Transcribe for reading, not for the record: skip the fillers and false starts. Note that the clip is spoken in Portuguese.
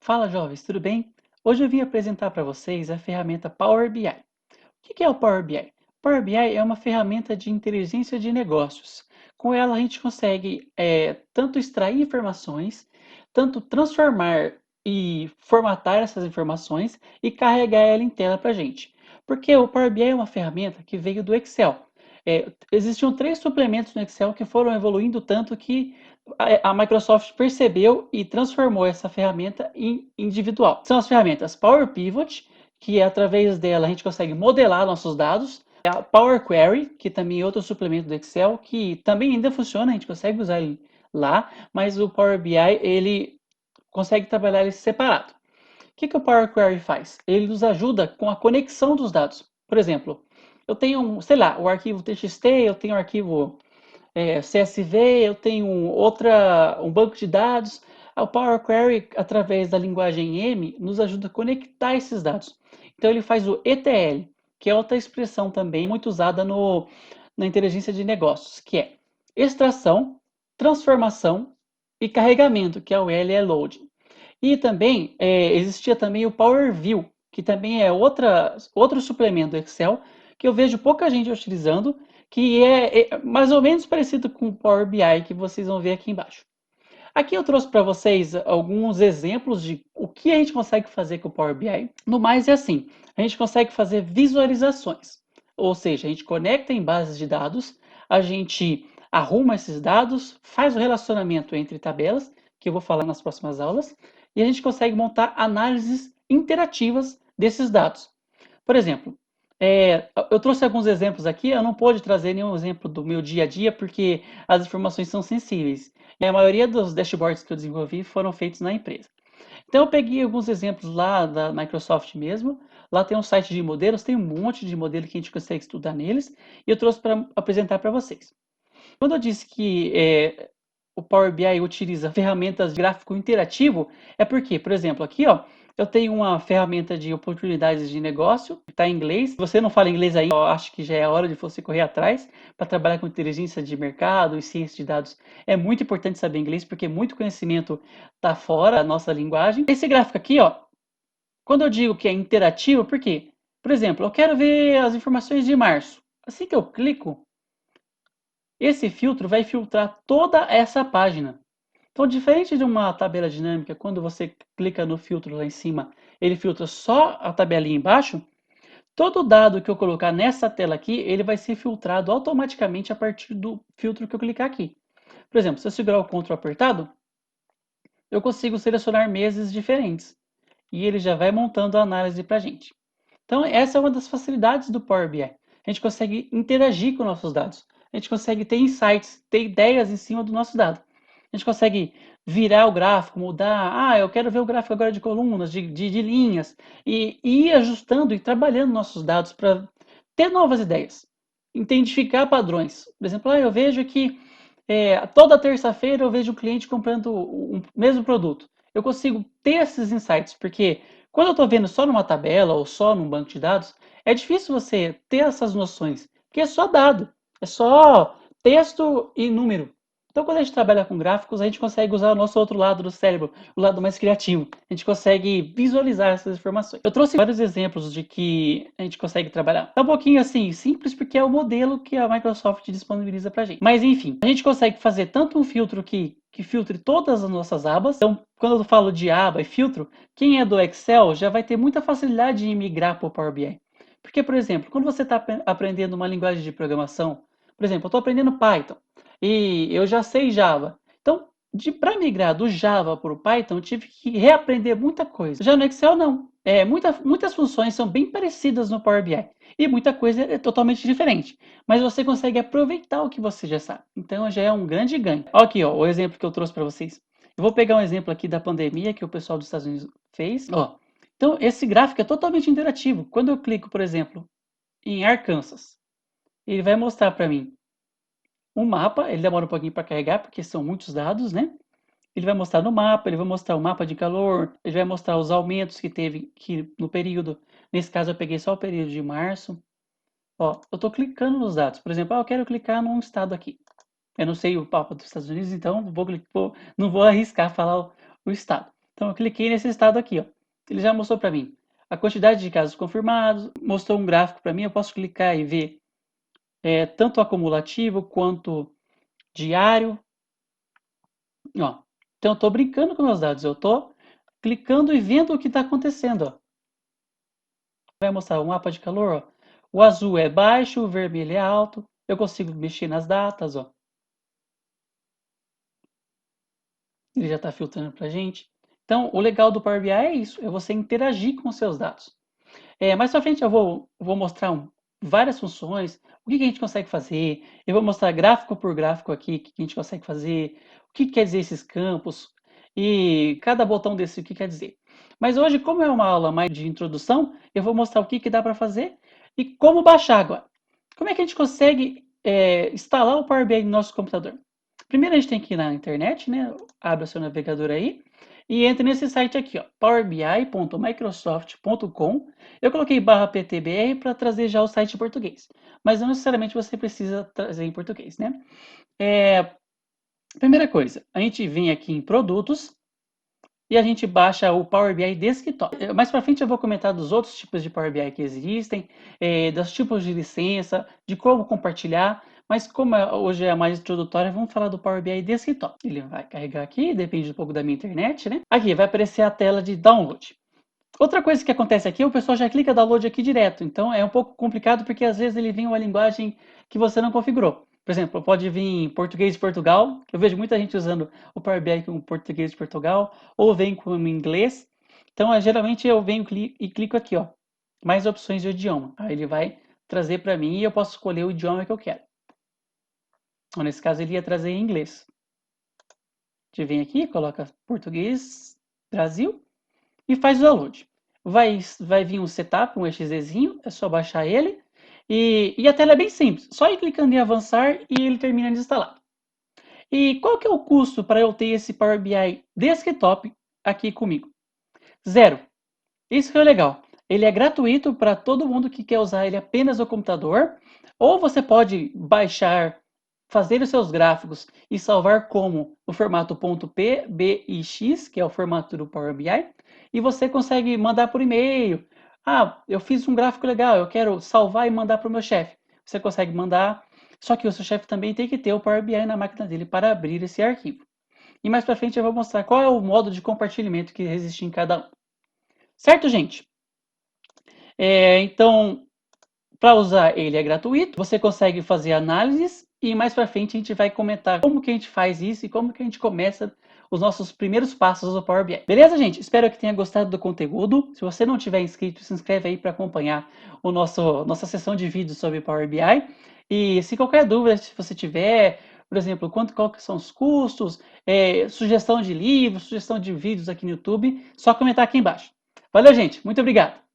Fala, jovens, tudo bem? Hoje eu vim apresentar para vocês a ferramenta Power BI. O que é o Power BI? Power BI é uma ferramenta de inteligência de negócios. Com ela a gente consegue tanto extrair informações, tanto transformar e formatar essas informações e carregar ela em tela para a gente. Porque o Power BI é uma ferramenta que veio do Excel. Existiam três suplementos no Excel que foram evoluindo tanto que a Microsoft percebeu e transformou essa ferramenta em individual. São as ferramentas Power Pivot, que através dela a gente consegue modelar nossos dados, a Power Query, que também é outro suplemento do Excel, que também ainda funciona, a gente consegue usar ele lá, mas o Power BI ele consegue trabalhar ele separado. O que o Power Query faz? Ele nos ajuda com a conexão dos dados. Por exemplo, eu tenho, sei lá, o arquivo TXT, eu tenho o arquivo CSV, eu tenho um banco de dados. O Power Query, através da linguagem M, nos ajuda a conectar esses dados. Então ele faz o ETL, que é outra expressão também muito usada na inteligência de negócios, que é extração, transformação e carregamento, que é o LLOad. E também existia também o Power View, que também é outro suplemento do Excel, que eu vejo pouca gente utilizando, que é mais ou menos parecido com o Power BI que vocês vão ver aqui embaixo. Aqui eu trouxe para vocês alguns exemplos de o que a gente consegue fazer com o Power BI. No mais é assim, a gente consegue fazer visualizações, ou seja, a gente conecta em bases de dados, a gente arruma esses dados, faz o relacionamento entre tabelas, que eu vou falar nas próximas aulas, e a gente consegue montar análises interativas desses dados. Por exemplo, eu trouxe alguns exemplos aqui, eu não pude trazer nenhum exemplo do meu dia a dia, porque as informações são sensíveis. E a maioria dos dashboards que eu desenvolvi foram feitos na empresa. Então eu peguei alguns exemplos lá da Microsoft mesmo. Lá tem um site de modelos, tem um monte de modelo que a gente consegue estudar neles, e eu trouxe para apresentar para vocês. Quando eu disse que o Power BI utiliza ferramentas de gráfico interativo, é porque, por exemplo, aqui ó, eu tenho uma ferramenta de oportunidades de negócio, está em inglês. Se você não fala inglês aí, eu acho que já é a hora de você correr atrás para trabalhar com inteligência de mercado e ciência de dados. É muito importante saber inglês, porque muito conhecimento está fora da nossa linguagem. Esse gráfico aqui, ó, quando eu digo que é interativo, por quê? Por exemplo, eu quero ver as informações de março. Assim que eu clico, esse filtro vai filtrar toda essa página. Então, diferente de uma tabela dinâmica, quando você clica no filtro lá em cima, ele filtra só a tabelinha embaixo, todo dado que eu colocar nessa tela aqui, ele vai ser filtrado automaticamente a partir do filtro que eu clicar aqui. Por exemplo, se eu segurar o Ctrl apertado, eu consigo selecionar meses diferentes. E ele já vai montando a análise para a gente. Então, essa é uma das facilidades do Power BI. A gente consegue interagir com nossos dados. A gente consegue ter insights, ter ideias em cima do nosso dado. A gente consegue virar o gráfico, mudar. Ah, eu quero ver o gráfico agora de colunas, de linhas. E ir ajustando e trabalhando nossos dados para ter novas ideias. Identificar padrões. Por exemplo, eu vejo que toda terça-feira eu vejo um cliente comprando o mesmo produto. Eu consigo ter esses insights, porque quando eu estou vendo só numa tabela ou só num banco de dados, é difícil você ter essas noções, porque é só dado, é só texto e número. Então, quando a gente trabalha com gráficos, a gente consegue usar o nosso outro lado do cérebro, o lado mais criativo. A gente consegue visualizar essas informações. Eu trouxe vários exemplos de que a gente consegue trabalhar. É um pouquinho assim, simples, porque é o modelo que a Microsoft disponibiliza para a gente. Mas, enfim, a gente consegue fazer tanto um filtro que filtre todas as nossas abas. Então, quando eu falo de aba e filtro, quem é do Excel já vai ter muita facilidade em migrar para o Power BI. Porque, por exemplo, quando você está aprendendo uma linguagem de programação, por exemplo, eu estou aprendendo Python e eu já sei Java. Então, para migrar do Java para o Python, eu tive que reaprender muita coisa. Já no Excel, não. Muitas funções são bem parecidas no Power BI e muita coisa é totalmente diferente. Mas você consegue aproveitar o que você já sabe. Então, já é um grande ganho. Aqui, ó, o exemplo que eu trouxe para vocês. Eu vou pegar um exemplo aqui da pandemia que o pessoal dos Estados Unidos fez. Ó, então, esse gráfico é totalmente interativo. Quando eu clico, por exemplo, em Arkansas, ele vai mostrar para mim um mapa. Ele demora um pouquinho para carregar, porque são muitos dados, né? Ele vai mostrar no mapa, ele vai mostrar o mapa de calor, ele vai mostrar os aumentos que teve no período. Nesse caso, eu peguei só o período de março. Ó, eu estou clicando nos dados. Por exemplo, eu quero clicar num estado aqui. Eu não sei o mapa dos Estados Unidos, então não vou arriscar falar o estado. Então eu cliquei nesse estado aqui, ó. Ele já mostrou para mim a quantidade de casos confirmados, mostrou um gráfico para mim, eu posso clicar e ver tanto acumulativo quanto diário. Ó. Então eu estou brincando com meus dados, eu estou clicando e vendo o que está acontecendo. Ó. Vai mostrar o mapa de calor. Ó. O azul é baixo, o vermelho é alto. Eu consigo mexer nas datas. Ó. Ele já está filtrando para a gente. Então, o legal do Power BI é isso, é você interagir com os seus dados. Mais pra frente eu vou mostrar várias funções, o que a gente consegue fazer, eu vou mostrar gráfico por gráfico aqui, o que a gente consegue fazer, o que quer dizer esses campos, e cada botão desse o que quer dizer. Mas hoje, como é uma aula mais de introdução, eu vou mostrar o que dá para fazer e como baixar agora. Como é que a gente consegue instalar o Power BI no nosso computador? Primeiro a gente tem que ir na internet, né? Abre o seu navegador aí e entre nesse site aqui, ó, powerbi.microsoft.com. Eu coloquei /ptbr para trazer já o site em português, mas não necessariamente você precisa trazer em português, né? Primeira coisa, a gente vem aqui em produtos e a gente baixa o Power BI Desktop. Mais para frente eu vou comentar dos outros tipos de Power BI que existem, dos tipos de licença, de como compartilhar, mas como hoje é a mais introdutória, vamos falar do Power BI Desktop. Ele vai carregar aqui, depende um pouco da minha internet, né? Aqui vai aparecer a tela de download. Outra coisa que acontece aqui, o pessoal já clica download aqui direto, então é um pouco complicado porque às vezes ele vem uma linguagem que você não configurou. Por exemplo, pode vir em português de Portugal, eu vejo muita gente usando o Power BI com português de Portugal, ou vem com inglês. Então, geralmente eu venho e clico aqui, ó, mais opções de idioma. Aí ele vai trazer para mim e eu posso escolher o idioma que eu quero. Então, nesse caso, ele ia trazer em inglês. A gente vem aqui, coloca português, Brasil, e faz o download. Vai vir um setup, um exezinho, é só baixar ele. E a tela é bem simples, só ir clicando em avançar e ele termina de instalar. E qual que é o custo para eu ter esse Power BI Desktop aqui comigo? Zero. Isso que é legal. Ele é gratuito para todo mundo que quer usar ele apenas no computador, ou você pode baixar, fazer os seus gráficos e salvar como no formato .pbx, que é o formato do Power BI, e você consegue mandar por e-mail. Ah, eu fiz um gráfico legal, eu quero salvar e mandar para o meu chefe. Você consegue mandar, só que o seu chefe também tem que ter o Power BI na máquina dele para abrir esse arquivo. E mais para frente eu vou mostrar qual é o modo de compartilhamento que existe em cada um. Certo, gente? Então, para usar ele é gratuito, você consegue fazer análises e mais para frente a gente vai comentar como que a gente faz isso e como que a gente começa os nossos primeiros passos no Power BI. Beleza, gente? Espero que tenha gostado do conteúdo. Se você não tiver inscrito, se inscreve aí para acompanhar nossa sessão de vídeos sobre Power BI. E se qualquer dúvida, se você tiver, por exemplo, qual que são os custos, sugestão de livros, sugestão de vídeos aqui no YouTube, só comentar aqui embaixo. Valeu, gente. Muito obrigado.